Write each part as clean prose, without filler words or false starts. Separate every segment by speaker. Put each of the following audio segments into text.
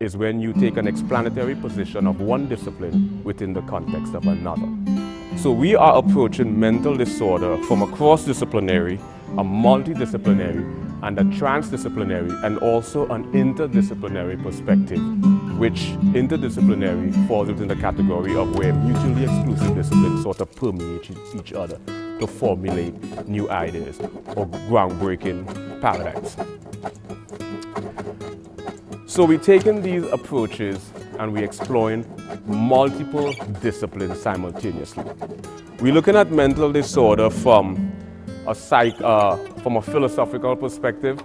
Speaker 1: is when you take an explanatory position of one discipline within the context of another. So we are approaching mental disorder from a cross-disciplinary, a multidisciplinary, and a transdisciplinary, and also an interdisciplinary perspective, which interdisciplinary falls within the category of where mutually exclusive disciplines sort of permeate each other to formulate new ideas or groundbreaking paradigms. So we're taking these approaches and we're exploring multiple disciplines simultaneously. We're looking at mental disorder from a philosophical perspective.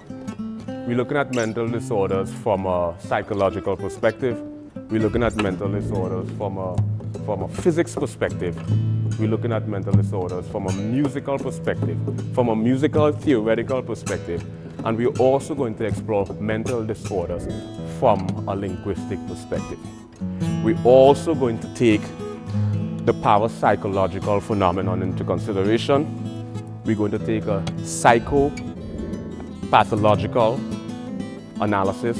Speaker 1: We're looking at mental disorders from a psychological perspective. We're looking at mental disorders from a physics perspective. We're looking at mental disorders from a musical perspective, from a musical theoretical perspective. And we're also going to explore mental disorders from a linguistic perspective. We're also going to take the parapsychological phenomenon into consideration. We're going to take a psychopathological analysis.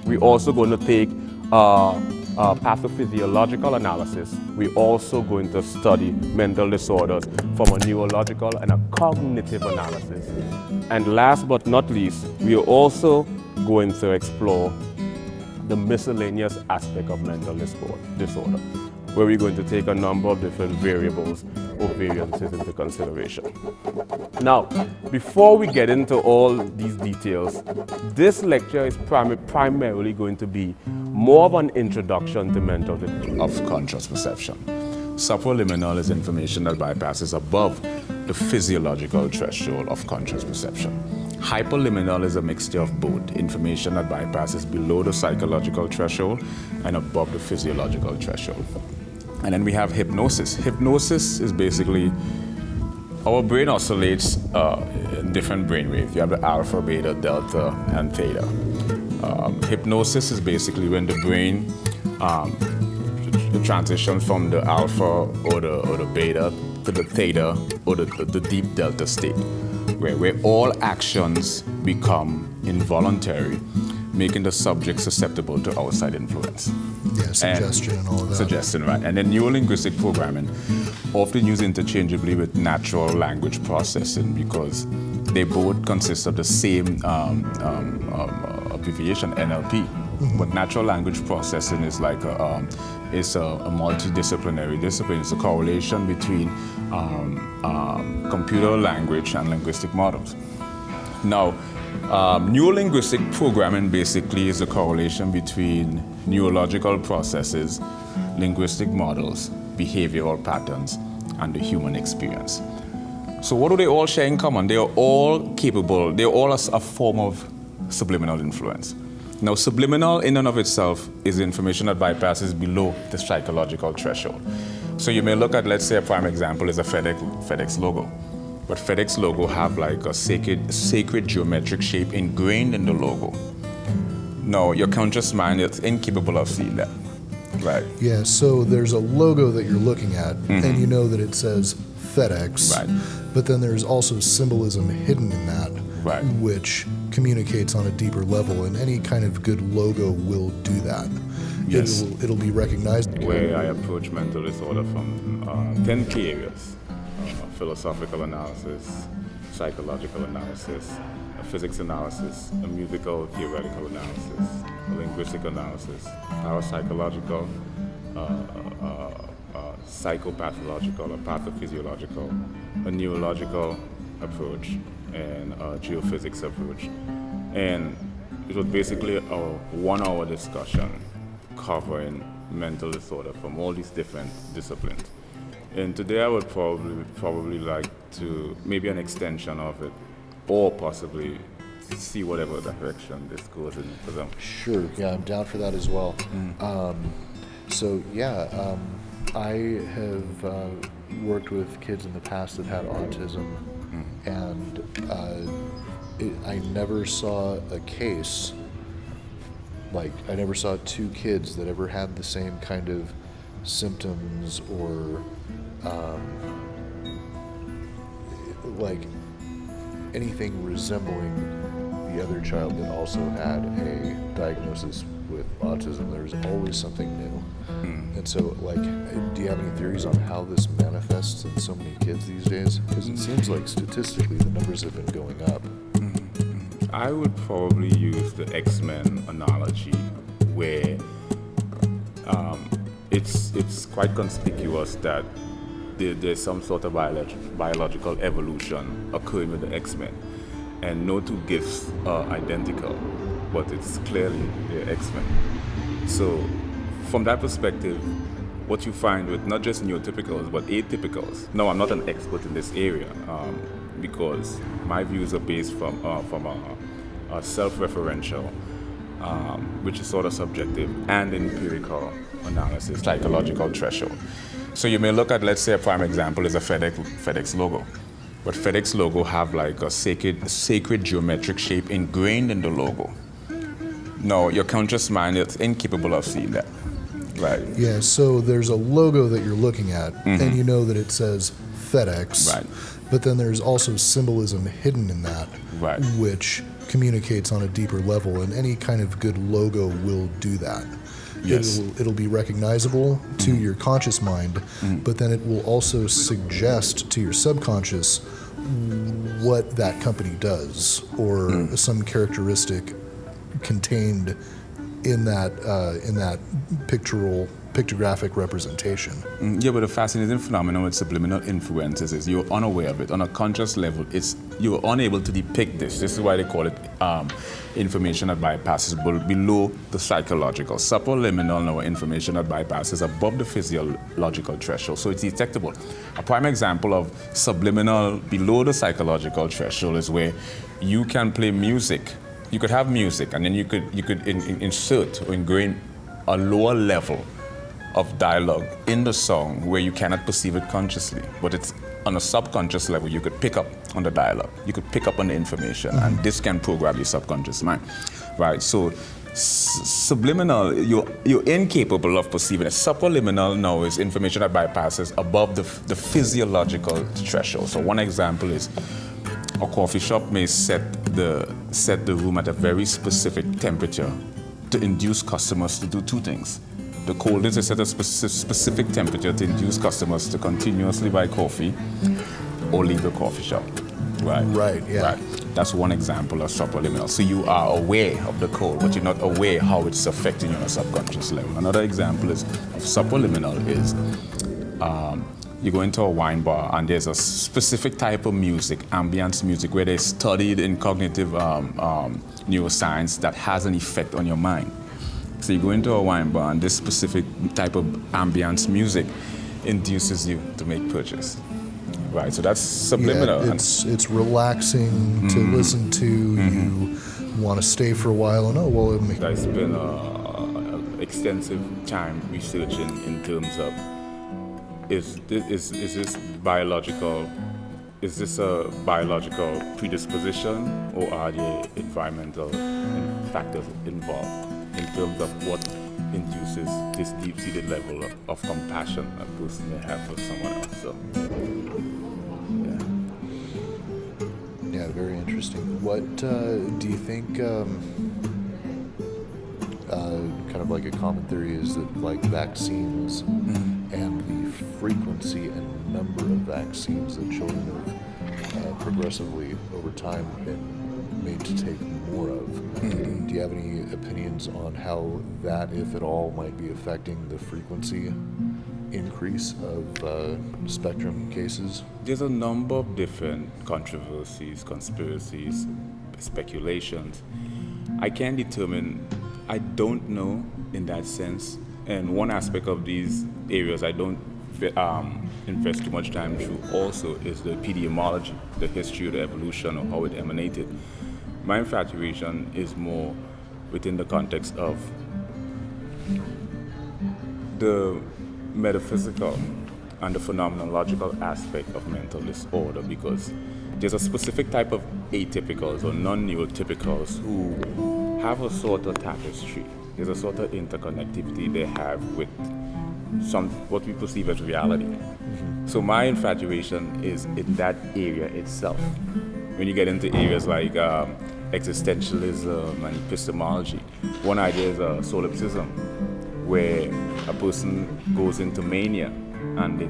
Speaker 1: We're also going to take a pathophysiological analysis. We're also going to study mental disorders from a neurological and a cognitive analysis. And last but not least, we are also going to explore the miscellaneous aspect of mental disorder, where we're going to take a number of different variables or variances into consideration. Now, before we get into all these details, this lecture is primarily going to be more of an introduction to mental of conscious perception. Supraliminal is information that bypasses above the physiological threshold of conscious perception. Hyperliminal is a mixture of both, information that bypasses below the psychological threshold and above the physiological threshold. And then we have hypnosis. Hypnosis is basically, our brain oscillates in different brain waves. You have the alpha, beta, delta, and theta. Hypnosis is basically when the brain transitions from the alpha or the beta to the theta or the deep delta state, where all actions become involuntary, making the subject susceptible to outside influence.
Speaker 2: Yeah, suggestion and all of that.
Speaker 1: Suggestion, right. And then neuro-linguistic programming, often used interchangeably with natural language processing because they both consist of the same abbreviation, NLP. Mm-hmm. But natural language processing is like a multidisciplinary discipline. It's a correlation between computer language and linguistic models. Now, neuro-linguistic programming basically is a correlation between neurological processes, linguistic models, behavioral patterns, and the human experience. So what do they all share in common? They are all capable, they are all a form of subliminal influence. Now, subliminal in and of itself is information that bypasses below the psychological threshold. So you may look at, let's say a prime example is a FedEx logo. But FedEx logo have like a sacred geometric shape ingrained in the logo. No, your conscious mind is incapable of seeing that, right?
Speaker 2: Yeah, so there's a logo that you're looking at, and you know that it says FedEx,
Speaker 1: right.
Speaker 2: But then there's also symbolism hidden in that,
Speaker 1: right,
Speaker 2: which communicates on a deeper level, and any kind of good logo will do that.
Speaker 1: Yes.
Speaker 2: It'll be recognized.
Speaker 1: Where I approach mental disorder from 10 key areas. Philosophical analysis, psychological analysis, a physics analysis, a musical theoretical analysis, a linguistic analysis, parapsychological, psychopathological or pathophysiological, a neurological approach, and a geophysics approach. And it was basically a 1 hour discussion covering mental disorder from all these different disciplines. And today I would probably like to, maybe an extension of it, or possibly see whatever direction this goes in for them.
Speaker 3: Sure, yeah, I'm down for that as well. I have worked with kids in the past that had autism, and I never saw a case, like I never saw 2 kids that ever had the same kind of symptoms or like anything resembling the other child that also had a diagnosis with autism, there's always something new. And so, like, do you have any theories on how this manifests in so many kids these days? Because it seems like statistically the numbers have been going up.
Speaker 4: I would probably use the X-Men analogy, where it's quite conspicuous that there's some sort of biological evolution occurring with the X-Men, and no two gifts are identical, but it's clearly the X-Men. So from that perspective, what you find with not just neurotypicals but atypicals. Now, I'm not an expert in this area because my views are based from a self-referential, which is sort of subjective, and empirical analysis, psychological threshold. So you may look at, let's say, a prime example is a FedEx logo. But FedEx logo have like a sacred geometric shape ingrained in the logo. No, your conscious mind is incapable of seeing that. Right.
Speaker 2: Yeah, so there's a logo that you're looking at, and you know that it says FedEx. Right. But then there's also symbolism hidden in that, right, which communicates on a deeper level, and any kind of good logo will do that. Yes. It'll be recognizable to your conscious mind, but then it will also suggest to your subconscious what that company does, or some characteristic contained in that pictographic representation.
Speaker 4: Yeah, but the fascinating phenomenon with subliminal influences is you're unaware of it. On a conscious level, you're unable to depict this. This is why they call it information that bypasses below the psychological. Subliminal or information that bypasses above the physiological threshold, so it's detectable. A prime example of subliminal below the psychological threshold is where you can play music. You could have music, and then you could insert or ingrain a lower level of dialogue in the song where you cannot perceive it consciously, but it's on a subconscious level. You could pick up on the dialogue, you could pick up on the information, and this can program your subconscious mind, right? So subliminal, you're incapable of perceiving it. Subliminal now is information that bypasses above the physiological threshold. So one example is a coffee shop may set the room at a very specific temperature to induce customers to do two things. The coldest is at a specific temperature to induce customers to continuously buy coffee or leave the coffee shop. Right.
Speaker 2: Right, yeah.
Speaker 4: Right. That's one example of subliminal. So you are aware of the code, but you're not aware how it's affecting you on a subconscious level. Another example of subliminal is you go into a wine bar and there's a specific type of music, ambience music, where they studied in cognitive neuroscience that has an effect on your mind. So you go into a wine bar and this specific type of ambience music induces you to make purchase. Right, so that's subliminal.
Speaker 2: Yeah, it's relaxing to listen to. You want to stay for a while, and
Speaker 4: I spent extensive time researching in terms of is this biological? Is this a biological predisposition, or are there environmental factors involved in terms of what induces this deep-seated level of compassion a person may have for someone else? So,
Speaker 3: yeah, very interesting. What do you think? Kind of like a common theory is that like vaccines and the frequency and number of vaccines that children have progressively over time been made to take more of. Do you have any opinions on how that, if at all, might be affecting the frequency increase of spectrum cases?
Speaker 4: There's a number of different controversies, conspiracies, speculations. I can't determine, I don't know in that sense. And one aspect of these areas I don't invest too much time through also is the epidemiology, the history of the evolution of how it emanated. My infatuation is more within the context of the metaphysical and the phenomenological aspect of mental disorder, because there's a specific type of atypicals or non-neurotypicals who have a sort of tapestry. There's a sort of interconnectivity they have with what we perceive as reality. So my infatuation is in that area itself. When you get into areas like existentialism and epistemology. One idea is solipsism, where a person goes into mania and they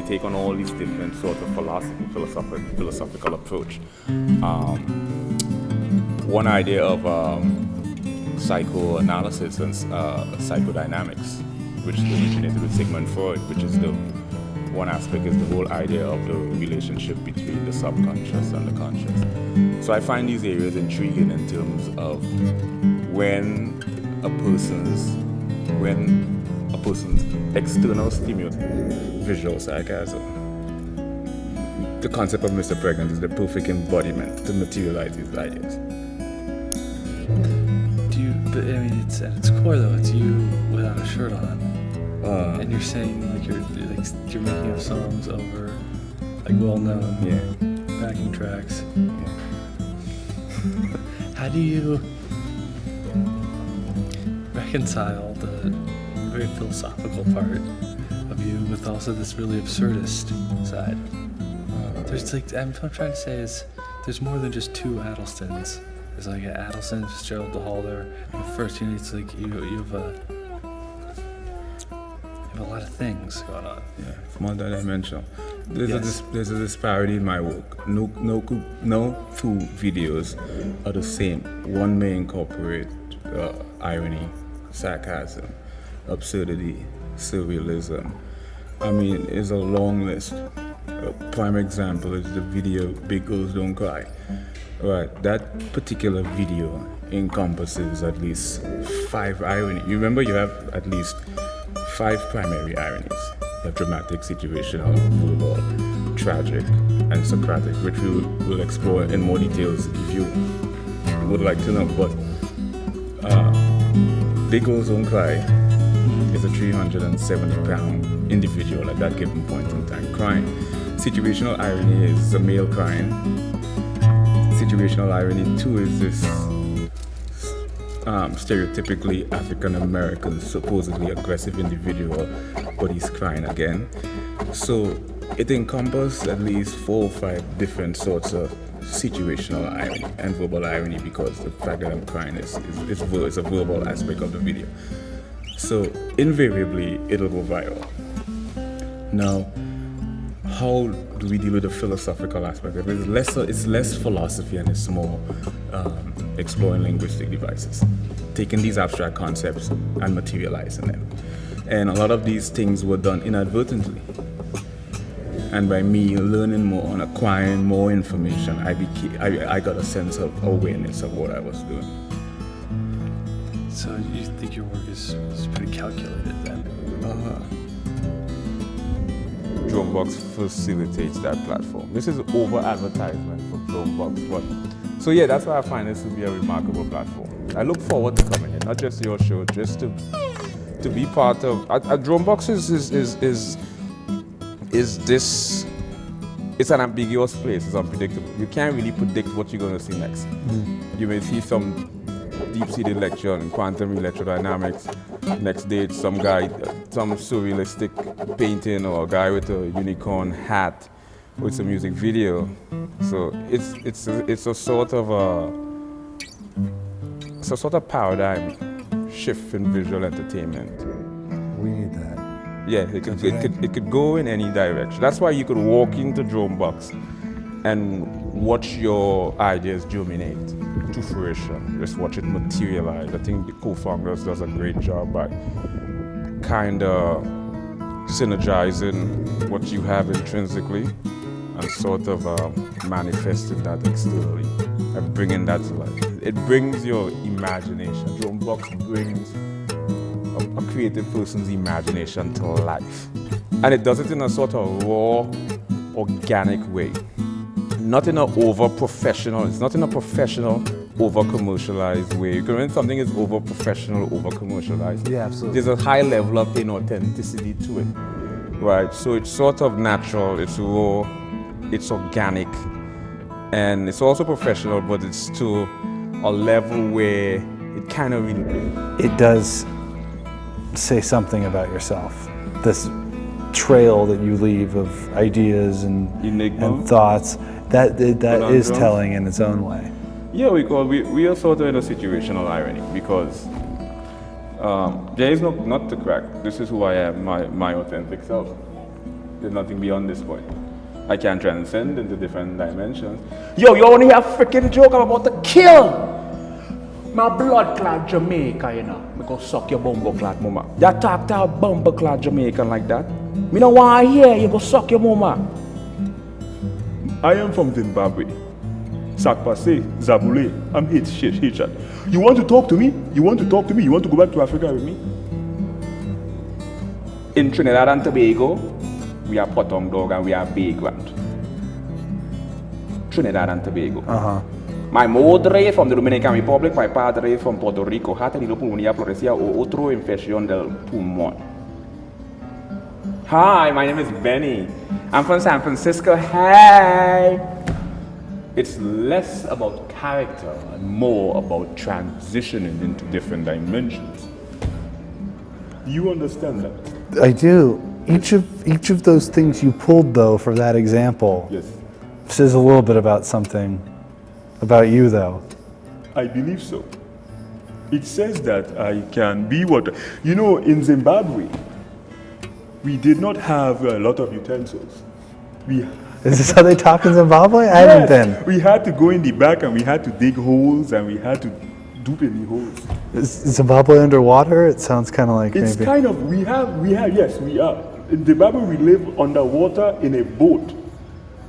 Speaker 4: take on all these different sorts of philosophical approach. One idea of psychoanalysis and psychodynamics, which originated with Sigmund Freud, which is the one aspect is the whole idea of the relationship between the subconscious and the conscious. So I find these areas intriguing in terms of when a person's external stimulus, visual sarcasm. The concept of Mr. Pregnant is the perfect embodiment to materialize these ideas.
Speaker 5: But I mean, it's at its core though, it's you without a shirt on, and you're saying like you're making up songs over like well-known backing tracks.
Speaker 4: Yeah.
Speaker 5: How do you reconcile the very philosophical part of you with also this really absurdist side? There's like what I'm trying to say is there's more than just two Adelstons. There's like an Atelston, Fitzgerald, the Halder. The first unit, it's like you have a lot of things going on.
Speaker 4: Yeah, it's multi-dimensional. There's a disparity in my work. No two videos are the same. One may incorporate irony, sarcasm, absurdity, surrealism. I mean, it's a long list. A prime example is the video Big Girls Don't Cry. Right, that particular video encompasses at least 5 irony. You remember you have at least 5 primary ironies. You have dramatic, situational, verbal, tragic, and Socratic, which we will explore in more details if you would like to know. But Big Girls Don't Cry is a 370-pound individual at that given point in time crying. Situational irony is a male crying. Situational irony too is this stereotypically African American, supposedly aggressive individual, but he's crying again. So it encompasses at least 4 or 5 different sorts of situational irony and verbal irony, because the fact that I'm crying is a verbal aspect of the video. So invariably it'll go viral. Now, how do we deal with the philosophical aspect of it? It's less philosophy and it's more exploring linguistic devices, taking these abstract concepts and materializing them. And a lot of these things were done inadvertently. And by me learning more and acquiring more information, I got a sense of awareness of what I was doing.
Speaker 5: So you think your work is pretty calculated then?
Speaker 1: Dropbox facilitates that platform. This is over advertisement for Dropbox, but so yeah, that's why I find this to be a remarkable platform. I look forward to coming in, not just your show, just to be part of. Dropbox is this. It's an ambiguous place. It's unpredictable. You can't really predict what you're going to see next. You may see some deep-seated lecture on quantum electrodynamics. Next day, it's some guy, some surrealistic painting, or a guy with a unicorn hat with a music video. So it's a sort of paradigm shift in visual entertainment.
Speaker 6: We need that.
Speaker 1: Yeah, it could go in any direction. That's why you could walk into Dropbox and watch your ideas germinate to fruition. Just watch it materialize. I think the co-founders does a great job by kind of synergizing what you have intrinsically and sort of manifesting that externally and bringing that to life. It brings your imagination. Dropbox brings a creative person's imagination to life. And it does it in a sort of raw, organic way. Not in a over-professional, it's not in a professional, over-commercialized way. Because when something is over-professional, over-commercialized,
Speaker 6: Yeah, absolutely.
Speaker 1: there's a high level of inauthenticity to it, right? So it's sort of natural, it's raw, it's organic, and it's also professional, but it's to a level where it kind of really...
Speaker 6: It does say something about yourself. This trail that you leave of ideas and
Speaker 1: Enigma.
Speaker 6: thoughts, that is
Speaker 1: Conundrum.
Speaker 6: telling in its own way.
Speaker 1: Yeah, because we are sort of in a situational irony because there is not to crack. This is who I am, my authentic self. There's nothing beyond this point. I can transcend into different dimensions. Yo, you only have freaking joke I'm about to kill my blood clot Jamaica, you know. Me go suck your bumbo clot mama. You talk to a bumbo clot Jamaican like that. Me don't want to hear you go suck your mama. I am from Zimbabwe. Sakpase, Zabule, I'm Hitchat. You want to talk to me? You want to talk to me? You want to go back to Africa with me? In Trinidad and Tobago, we are potong dog and we are vagrant. Trinidad and Tobago. My madre from the Dominican Republic, my padre from Puerto Rico. Ha tenido pulmonía florecida o otro infección del pulmón. Hi, my name is Benny. I'm from San Francisco. Hey! It's less about character and more about transitioning into different dimensions. Do you understand that?
Speaker 6: I do. Each of those things you pulled, though, for that example,
Speaker 1: Yes.
Speaker 6: says a little bit about something about you, though.
Speaker 1: I believe so. It says that I can be what... You know, in Zimbabwe, we did not have a lot of utensils.
Speaker 6: Is this how they talk in Zimbabwe? I haven't been.
Speaker 1: We had to go in the back and we had to dig holes and we had to dupe in the holes.
Speaker 6: Is Zimbabwe underwater? It sounds kind of like
Speaker 1: It's
Speaker 6: maybe.
Speaker 1: kind of, yes, we are. In Zimbabwe, we live underwater in a boat.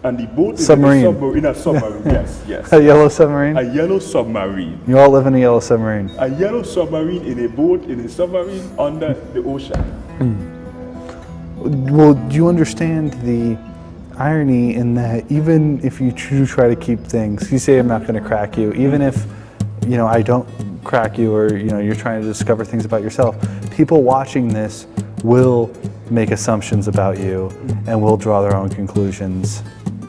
Speaker 1: And the boat is
Speaker 6: Submarine.
Speaker 1: in a submarine, yes.
Speaker 6: A yellow submarine?
Speaker 1: A yellow submarine.
Speaker 6: You all live in a yellow submarine.
Speaker 1: A yellow submarine in a boat, in a submarine under the ocean.
Speaker 6: Well, do you understand the irony in that even if you try to keep things, you say I'm not going to crack you, even if, you know, I don't crack you or, you know, you're trying to discover things about yourself, people watching this will make assumptions about you and will draw their own conclusions.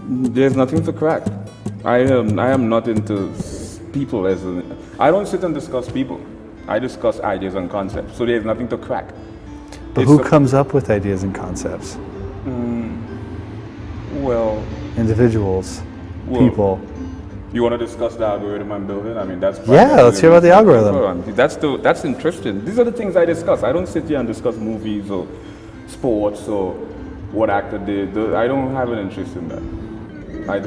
Speaker 1: There's nothing to crack. I am not into people as I don't sit and discuss people. I discuss ideas and concepts. So there's nothing to crack.
Speaker 6: But who comes up with ideas and concepts?
Speaker 1: Well,
Speaker 6: individuals, people.
Speaker 1: You want to discuss the algorithm I'm building? I mean, that's...
Speaker 6: Yeah, let's hear about the algorithm.
Speaker 1: That's interesting. These are the things I discuss. I don't sit here and discuss movies or sports or what actor did. I don't have an interest in that. I just